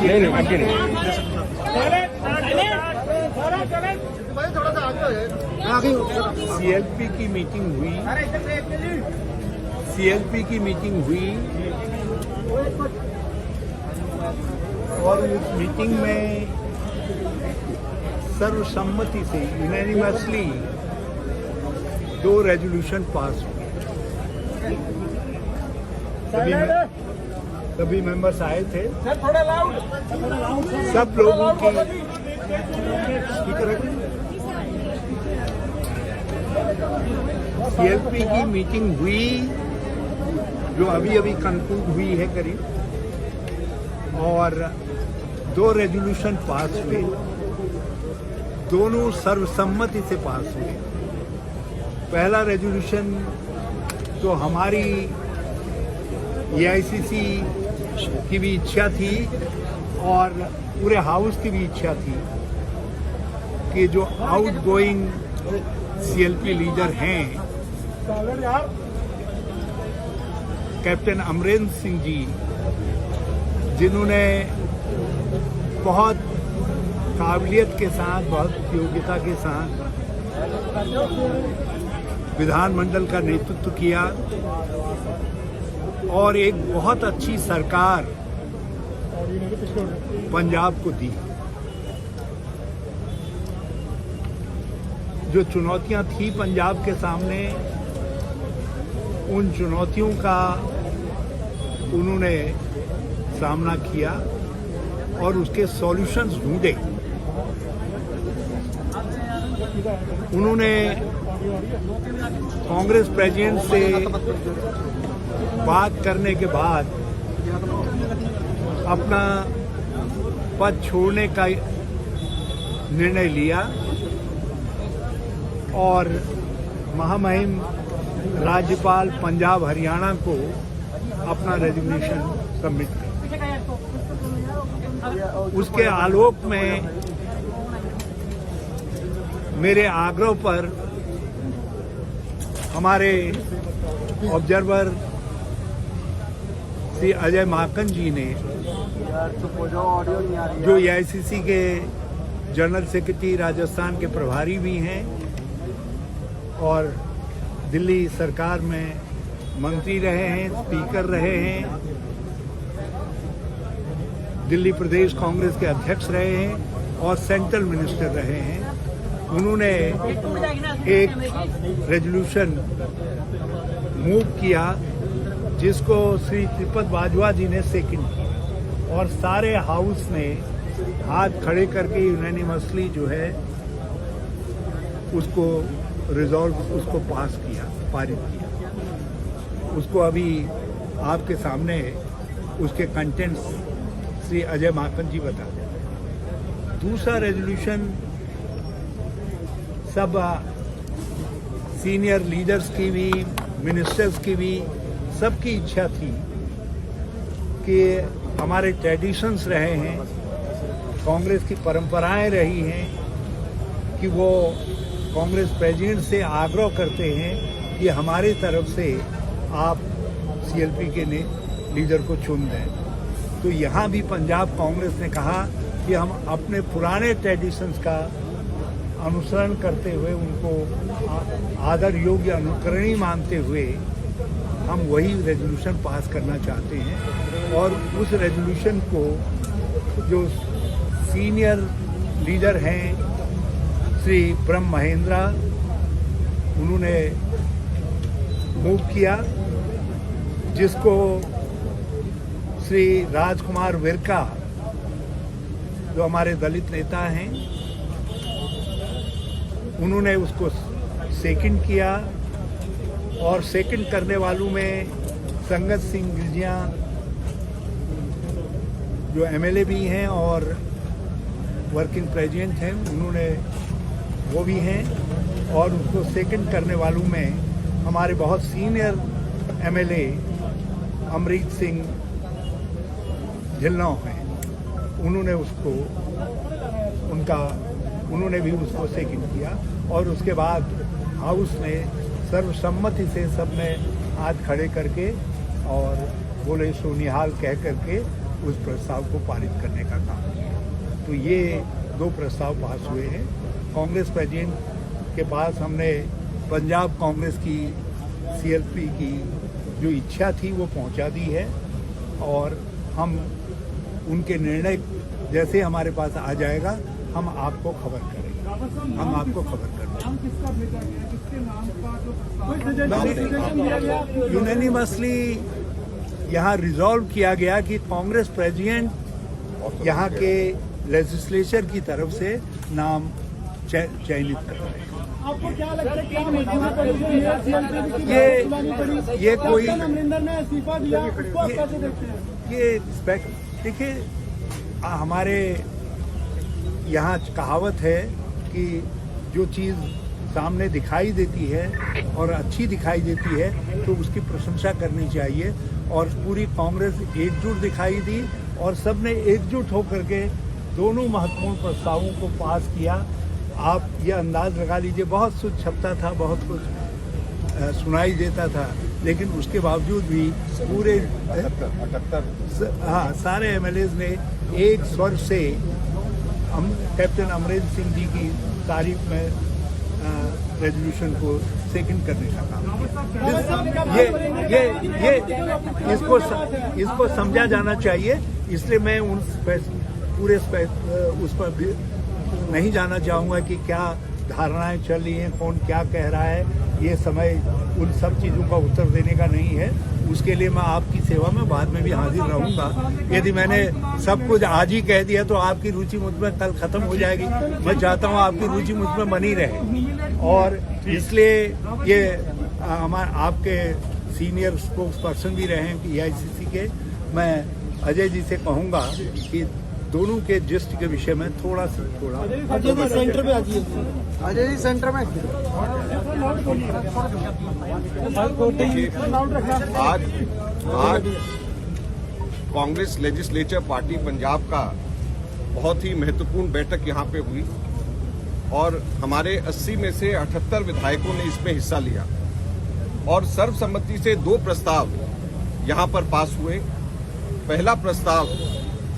नहीं आपके नहीं। सीएलपी की मीटिंग हुई, और उस मीटिंग में सर्वसम्मति से यूनैनिमसली 2 रेजोल्यूशन पास हुए। सभी मेंबर्स आए थे, सब लोगों की सीएलपी की मीटिंग हुई जो अभी कंक्लूड हुई है करीब, और 2 रेजोल्यूशन पास हुए, दोनों सर्वसम्मति से पास हुए। पहला रेजोल्यूशन तो हमारी एआईसीसी की भी इच्छा थी और पूरे हाउस की भी इच्छा थी कि जो आउटगोइंग सीएलपी लीडर हैं कैप्टन अमरेंद्र सिंह जी, जिन्होंने बहुत काबिलियत के साथ, बहुत योग्यता के साथ विधानमंडल का नेतृत्व किया और एक बहुत अच्छी सरकार पंजाब को दी। जो चुनौतियां थी पंजाब के सामने, उन चुनौतियों का उन्होंने सामना किया और उसके सॉल्यूशंस ढूंढे। उन्होंने कांग्रेस प्रेसिडेंट से बात करने के बाद अपना पद छोड़ने का निर्णय लिया और महामहिम राज्यपाल पंजाब हरियाणा को अपना रेजिग्नेशन सबमिट किया। उसके आलोक में मेरे आग्रह पर हमारे ऑब्जर्वर श्री अजय माकन जी ने, जो एआईसीसी के जनरल सेक्रेटरी राजस्थान के प्रभारी भी हैं और दिल्ली सरकार में मंत्री रहे हैं, स्पीकर रहे हैं, दिल्ली प्रदेश कांग्रेस के अध्यक्ष रहे हैं और सेंट्रल मिनिस्टर रहे हैं, उन्होंने एक रेजोल्यूशन मूव किया जिसको श्री त्रिपद बाजवा जी ने सेकंड किया और सारे हाउस ने हाथ खड़े करके यूनैनिमसली जो है उसको उसको पास किया, पारित किया। उसको अभी आपके सामने उसके कंटेंट्स श्री अजय माकन जी बता दें। दूसरा रेजोल्यूशन सब सीनियर लीडर्स की भी, मिनिस्टर्स की भी, सबकी इच्छा थी कि हमारे ट्रेडिशंस रहे हैं, कांग्रेस की परंपराएं रही हैं कि वो कांग्रेस प्रेसिडेंट से आग्रह करते हैं कि हमारी तरफ से आप सीएलपी के लीडर को चुन दें। तो यहाँ भी पंजाब कांग्रेस ने कहा कि हम अपने पुराने ट्रेडिशंस का अनुसरण करते हुए, उनको आदर योग्य अनुकरणीय मानते हुए हम वही रेजोल्यूशन पास करना चाहते हैं। और उस रेजोल्यूशन को जो सीनियर लीडर हैं श्री ब्रह्म महेंद्रा, उन्होंने मूव किया, जिसको श्री राजकुमार विरका, जो हमारे दलित नेता हैं, उन्होंने उसको सेकंड किया। और सेकंड करने वालों में संगत सिंह गिलजिया जो एमएलए भी हैं और वर्किंग प्रेसिडेंट हैं, उन्होंने वो भी हैं। और उसको सेकंड करने वालों में हमारे बहुत सीनियर एमएलए अमरीत सिंह ढिल्लौं हैं, उन्होंने उन्होंने भी उसको सेकंड किया। और उसके बाद हाउस ने सर्वसम्मति से सबने हाथ खड़े करके और बोले सोनिहाल कह करके उस प्रस्ताव को पारित करने का काम किया। तो ये 2 प्रस्ताव पास हुए हैं। कांग्रेस प्रेसिडेंट के पास हमने पंजाब कांग्रेस की CLP की जो इच्छा थी वो पहुंचा दी है और हम उनके निर्णय जैसे हमारे पास आ जाएगा हम आपको खबर करेंगे। यूनानिमसली यहाँ रिजॉल्व किया गया कि कांग्रेस प्रेसिडेंट यहाँ के लेजिस्लेचर की तरफ से नाम चयनित कर रहे हैं। आपको क्या लगता है कि ये कोई अमरिंदर ने इस्तीफा दिया, उसको आप कैसे देखते हैं? ये देखिए हमारे यहाँ कहावत है कि जो चीज़ सामने दिखाई देती है और अच्छी दिखाई देती है तो उसकी प्रशंसा करनी चाहिए और पूरी कांग्रेस एकजुट दिखाई दी और सबने एकजुट होकर के दोनों महत्वपूर्ण प्रस्तावों को पास किया। आप ये अंदाज लगा लीजिए, बहुत कुछ छपता था, बहुत कुछ सुनाई देता था, लेकिन उसके बावजूद भी पूरे 78 सारे MLAs ने एक स्वर से कैप्टन अमरिंदर सिंह जी की तारीफ में रेजोल्यूशन को सेकंड करने का काम ये इसको समझा जाना चाहिए। इसलिए मैं उन पूरे उस पर भी नहीं जाना चाहूँगा कि क्या धारणाएं चल रही हैं, कौन क्या कह रहा है। ये समय उन सब चीज़ों का उत्तर देने का नहीं है। उसके लिए मैं आपकी सेवा में बाद में भी हाजिर रहूँगा। यदि मैंने सब कुछ आज ही कह दिया तो आपकी रुचि मुझ में कल खत्म हो जाएगी। मैं चाहता हूँ आपकी रुचि मुझ में बनी रहे और इसलिए ये आपके सीनियर स्पोक्स पर्सन भी रहे हैं EICC के। मैं अजय जी से कहूँगा कि दोनों के जिस्ट के विषय में थोड़ा अजय जी सेंटर में आइए। अजय जी सेंटर में आज कांग्रेस लेजिस्लेचर पार्टी पंजाब का बहुत ही महत्वपूर्ण बैठक यहाँ पे हुई और हमारे 80 में से 78 विधायकों ने इसमें हिस्सा लिया और सर्वसम्मति से 2 प्रस्ताव यहाँ पर पास हुए। पहला प्रस्ताव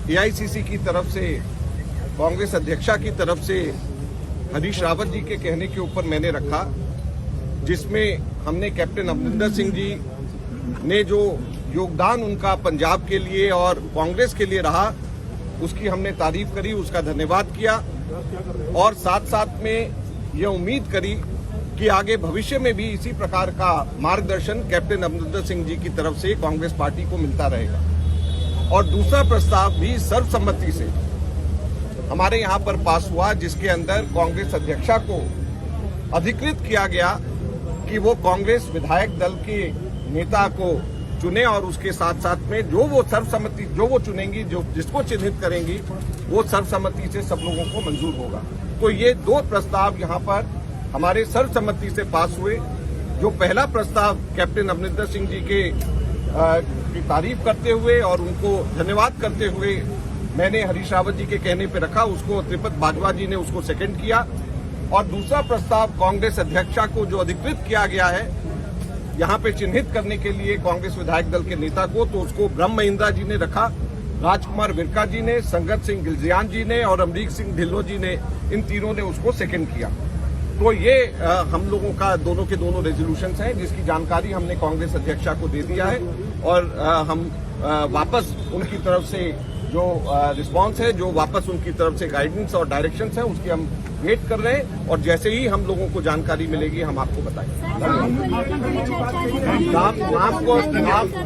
AICC की तरफ से कांग्रेस अध्यक्षा की तरफ से हरीश रावत जी के कहने के ऊपर मैंने रखा, जिसमें हमने कैप्टन अमरिंदर सिंह जी ने जो योगदान उनका पंजाब के लिए और कांग्रेस के लिए रहा उसकी हमने तारीफ करी, उसका धन्यवाद किया और साथ साथ में ये उम्मीद करी कि आगे भविष्य में भी इसी प्रकार का मार्गदर्शन कैप्टन अमरिंदर सिंह जी की तरफ से कांग्रेस पार्टी को मिलता रहेगा। और दूसरा प्रस्ताव भी सर्वसम्मति से हमारे यहाँ पर पास हुआ, जिसके अंदर कांग्रेस अध्यक्षा को अधिकृत किया गया कि वो कांग्रेस विधायक दल के नेता को चुने और उसके साथ साथ में जो वो सर्वसम्मति जो वो चुनेंगी, जो जिसको चिन्हित करेंगी वो सर्वसम्मति से सब लोगों को मंजूर होगा। तो ये 2 प्रस्ताव यहाँ पर हमारे सर्वसम्मति से पास हुए। जो पहला प्रस्ताव कैप्टन अमरिंदर सिंह जी की तारीफ करते हुए और उनको धन्यवाद करते हुए मैंने हरीश रावत जी के कहने पे रखा, उसको त्रिपत बाजवा जी ने उसको सेकंड किया। और दूसरा प्रस्ताव कांग्रेस अध्यक्षा को जो अधिकृत किया गया है यहाँ पे चिन्हित करने के लिए कांग्रेस विधायक दल के नेता को, तो उसको ब्रह्म महिंद्रा जी ने रखा, राजकुमार विरका जी ने, संगत सिंह गिलजियान जी ने और अमरीक सिंह ढिल्लो जी ने, इन तीनों ने उसको सेकंड किया। तो ये हम लोगों का दोनों के दोनों रेजोल्यूशंस हैं जिसकी जानकारी हमने कांग्रेस अध्यक्षा को दे दिया है और हम वापस उनकी तरफ से जो रिस्पांस है, जो वापस उनकी तरफ से गाइडेंस और डायरेक्शंस है, उसकी हम वेट कर रहे हैं और जैसे ही हम लोगों को जानकारी मिलेगी हम आपको बताएंगे।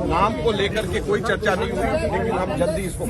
नाम को लेकर के कोई चर्चा नहीं हुई, लेकिन हम जल्दी इसको